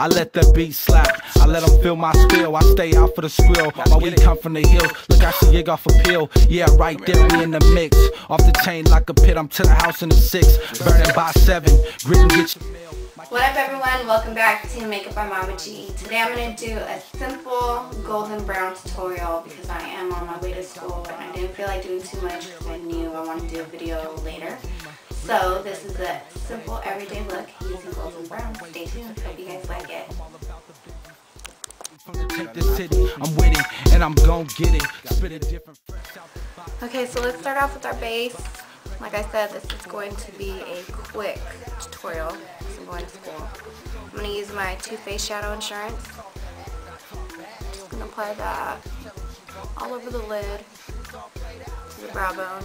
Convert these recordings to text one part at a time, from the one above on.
I let the beat slap. I let them feel my spill. I stay out for the squill. My weed come from the hills. Look, I see gig off a pill. Yeah, right there, we in the mix. Off the chain like a pit. I'm to the house in the 6. Burning by 7. Grit and get your mail. What up, everyone? Welcome back to Makeup by Mama G. Today I'm going to do a simple golden brown tutorial because I am on my way to school and I didn't feel like doing too much because I knew I wanted to do a video later. So this is a simple everyday look using golden brown. Stay tuned. Hope you guys like it. I'm waiting and I'm gon' get it. Okay, so let's start off with our base. Like I said, this is going to be a quick tutorial because I'm going to school. I'm going to use my Too Faced Shadow Insurance. Just going to apply that all over the lid, to the brow bone,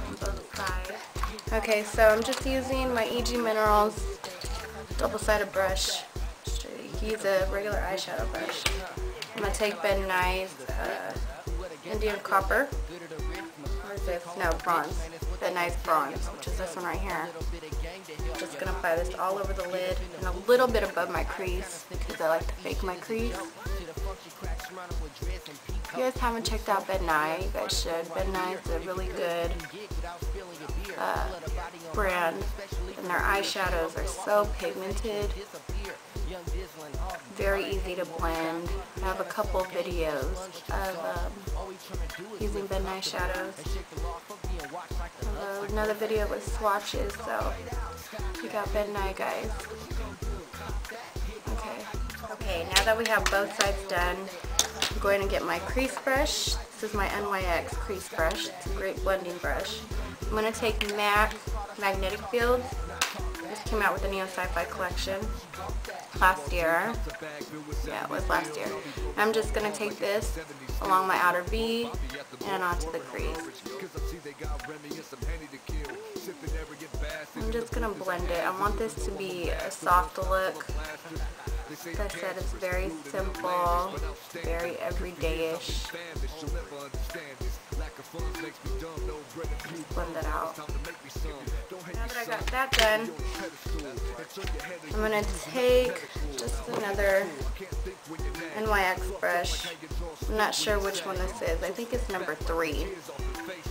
on both sides. Okay, so I'm just using my EG Minerals double-sided brush. You can use a regular eyeshadow brush. I'm going to take Ben Nye's Indian Copper. No, bronze. The nice bronze, which is this one right here. I'm just going to apply this all over the lid and a little bit above my crease because I like to fake my crease. If you guys haven't checked out Ben Nye, you guys should. Ben Nye is a really good brand, and their eyeshadows are so pigmented. Very easy to blend. I have a couple videos of using Ben Nye shadows. Another video with swatches, so check out Ben Nye, guys. Okay, now that we have both sides done, I'm going to get my crease brush. This is my NYX crease brush. It's a great blending brush. I'm going to take MAC Magnetic Fields. This came out with the Neo Sci-Fi collection last year. Yeah, it was last year. I'm just going to take this along my outer V and onto the crease. I'm just going to blend it. I want this to be a soft look. Like I said, it's very simple, very everyday-ish. Just blend it out. Now that I got that done, I'm going to take just another NYX brush. I'm not sure which one this is. I think it's number 3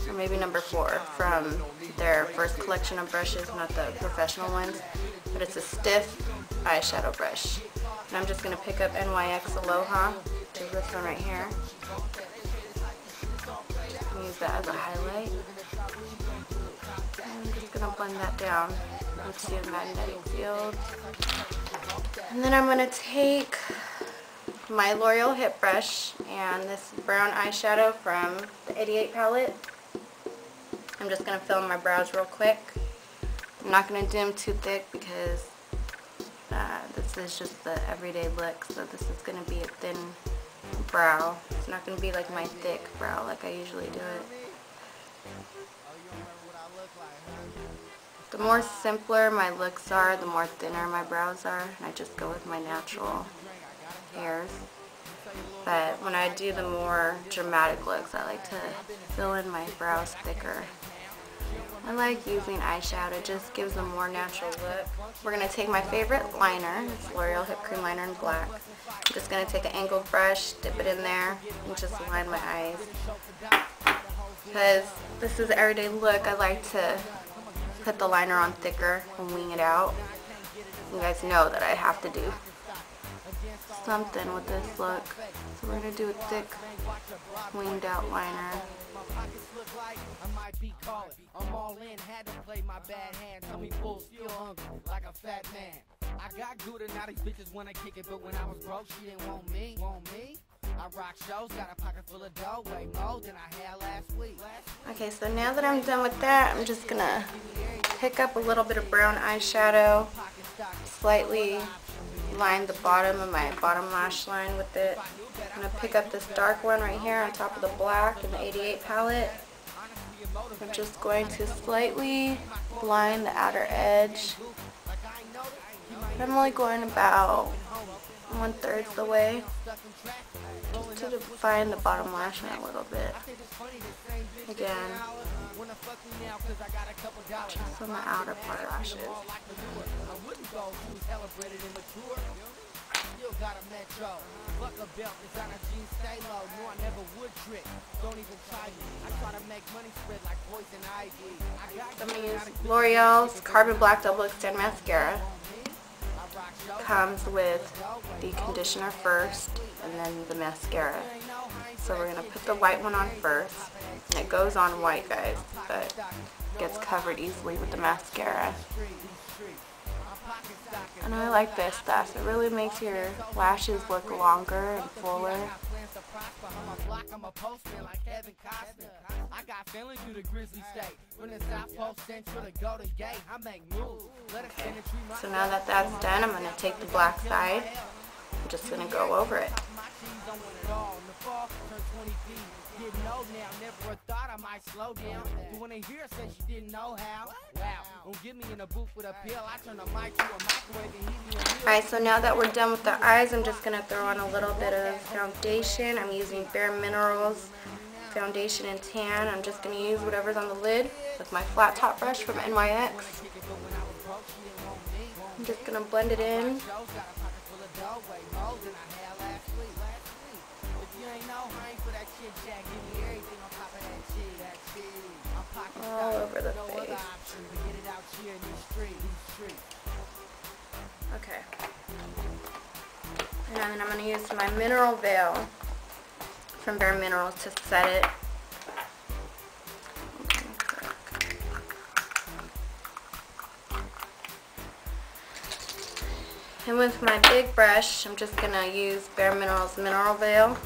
or maybe number 4 from their first collection of brushes, not the professional ones, but it's a stiff eyeshadow brush. And I'm just going to pick up NYX Aloha, which is this one right here. Just going to use that as a highlight. And I'm just going to blend that down into a magnetic field. And then I'm going to take my Loreal hip brush and this brown eyeshadow from the 88 palette. I'm just going to fill in my brows real quick. I'm not going to do them too thick because this is just the everyday look, so this is going to be a thin brow. It's not going to be like my thick brow like I usually do it. The more simpler my looks are, the more thinner my brows are, and I just go with my natural hairs. But when I do the more dramatic looks, I like to fill in my brows thicker. I like using eyeshadow, it just gives a more natural look. We're going to take my favorite liner, it's L'Oreal Hip Cream Liner in black. I'm just going to take an angled brush, dip it in there, and just line my eyes. Because this is an everyday look, I like to put the liner on thicker and wing it out. You guys know that I have to do something with this look. So we're going to do a thick, winged out liner. I'm all in, had to play my bad hand. Tell me full still hungry, like a fat man. I got good and now these bitches wanna kick it, but when I was broke, she didn't want me. I rock shows, got a pocket full of dough, way more than I had last week. Okay, so now that I'm done with that, I'm just gonna pick up a little bit of brown eyeshadow, slightly line the bottom of my bottom lash line with it. I'm gonna pick up this dark one right here on top of the black in the 88 palette. I'm just going to slightly line the outer edge. I'm only going about 1/3 the way, just to define the bottom lash line a little bit. Again, Just on the outer part of lashes. I'm going to use L'Oreal's Carbon Black Double Extend Mascara. Comes with the conditioner first and then the mascara. So we're going to put the white one on first. And it goes on white, guys, but gets covered easily with the mascara. And I like this stuff. It really makes your lashes look longer and fuller. So now that that's done, I'm going to take the black side. I'm just going to go over it. Alright, so now that we're done with the eyes, I'm just going to throw on a little bit of foundation. I'm using Bare Minerals foundation in tan. I'm just going to use whatever's on the lid with my flat top brush from NYX. I'm just going to blend it in. All over the face. Okay. And then I'm going to use my mineral veil from Bare Minerals to set it. And with my big brush, I'm just going to use Bare Minerals Mineral Veil.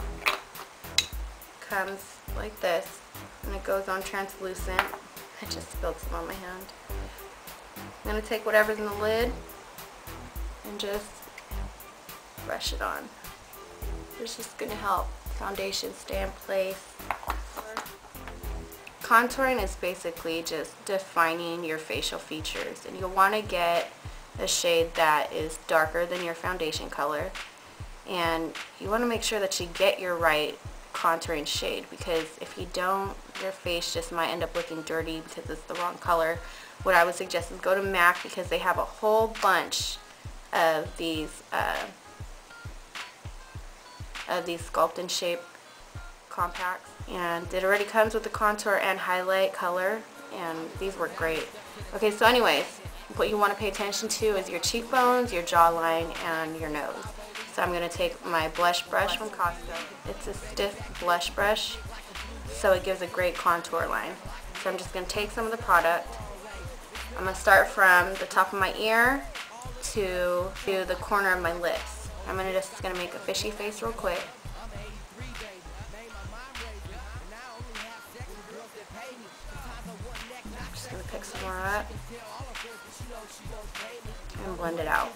Comes like this, and it goes on translucent. I just spilled some on my hand. I'm going to take whatever's in the lid and just brush it on. It's just going to help foundation stay in place. Contouring is basically just defining your facial features, and you'll want to get a shade that is darker than your foundation color, and you want to make sure that you get your right contouring shade, because if you don't, your face just might end up looking dirty because it's the wrong color. What I would suggest is go to MAC, because they have a whole bunch of these Sculpt and Shape compacts, and it already comes with the contour and highlight color, and these work great. Okay, so anyways, what you want to pay attention to is your cheekbones, your jawline, and your nose. So I'm going to take my blush brush from Costco. It's a stiff blush brush, so it gives a great contour line. So I'm just going to take some of the product. I'm going to start from the top of my ear to the corner of my lips. I'm just going to make a fishy face real quick. I'm just going to pick some more up and blend it out.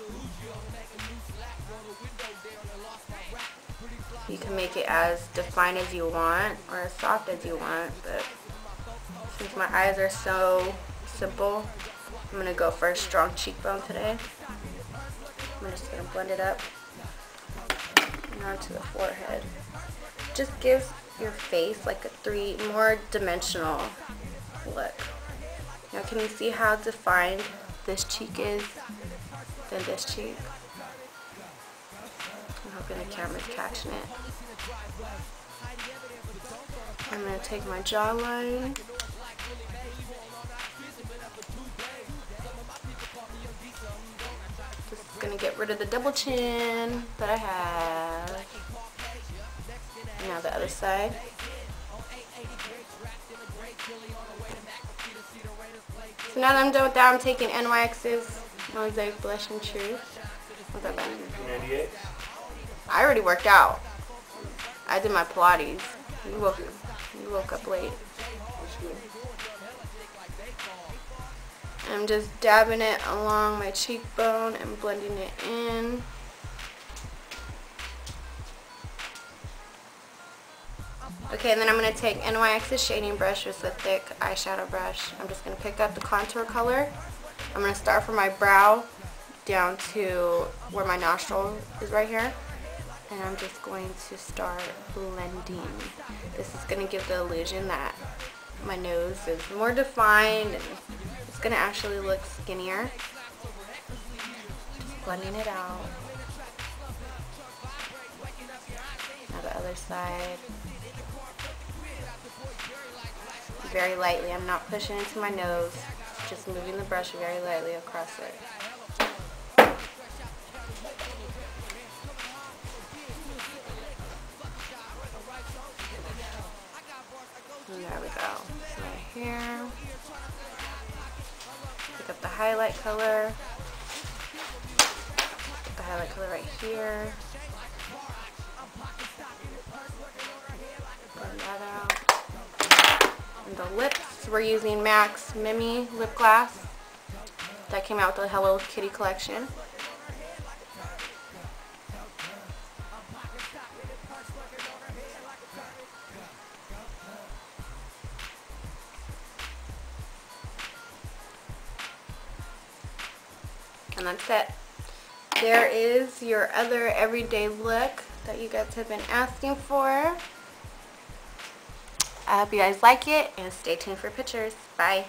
You can make it as defined as you want or as soft as you want, but since my eyes are so simple, I'm going to go for a strong cheekbone today. I'm just going to blend it up and onto the forehead. Just gives your face like a more dimensional look. Now can you see how defined this cheek is than this cheek? I'm hoping the camera's catching it. I'm going to take my jawline. Just going to get rid of the double chin that I have. Now the other side. So now that I'm done with that, I'm taking NYX's Mosaic Blush and Truth. What's that been? 98. I already worked out. I did my Pilates. You woke up late. I'm just dabbing it along my cheekbone and blending it in. Okay, and then I'm going to take NYX's shading brush, with a thick eyeshadow brush. I'm just going to pick up the contour color. I'm going to start from my brow down to where my nostril is right here. And I'm just going to start blending. This is going to give the illusion that my nose is more defined and it's going to actually look skinnier. Just blending it out. Now the other side. Very lightly. I'm not pushing into my nose. Just moving the brush very lightly across it. And there we go. Right here. Pick up the highlight color. Put the highlight color right here. Blend that out. And the lips, we're using MAC's Mimmy Lipglass. That came out with the Hello Kitty collection. And that's it. There is your other everyday look that you guys have been asking for. I hope you guys like it and stay tuned for pictures. Bye.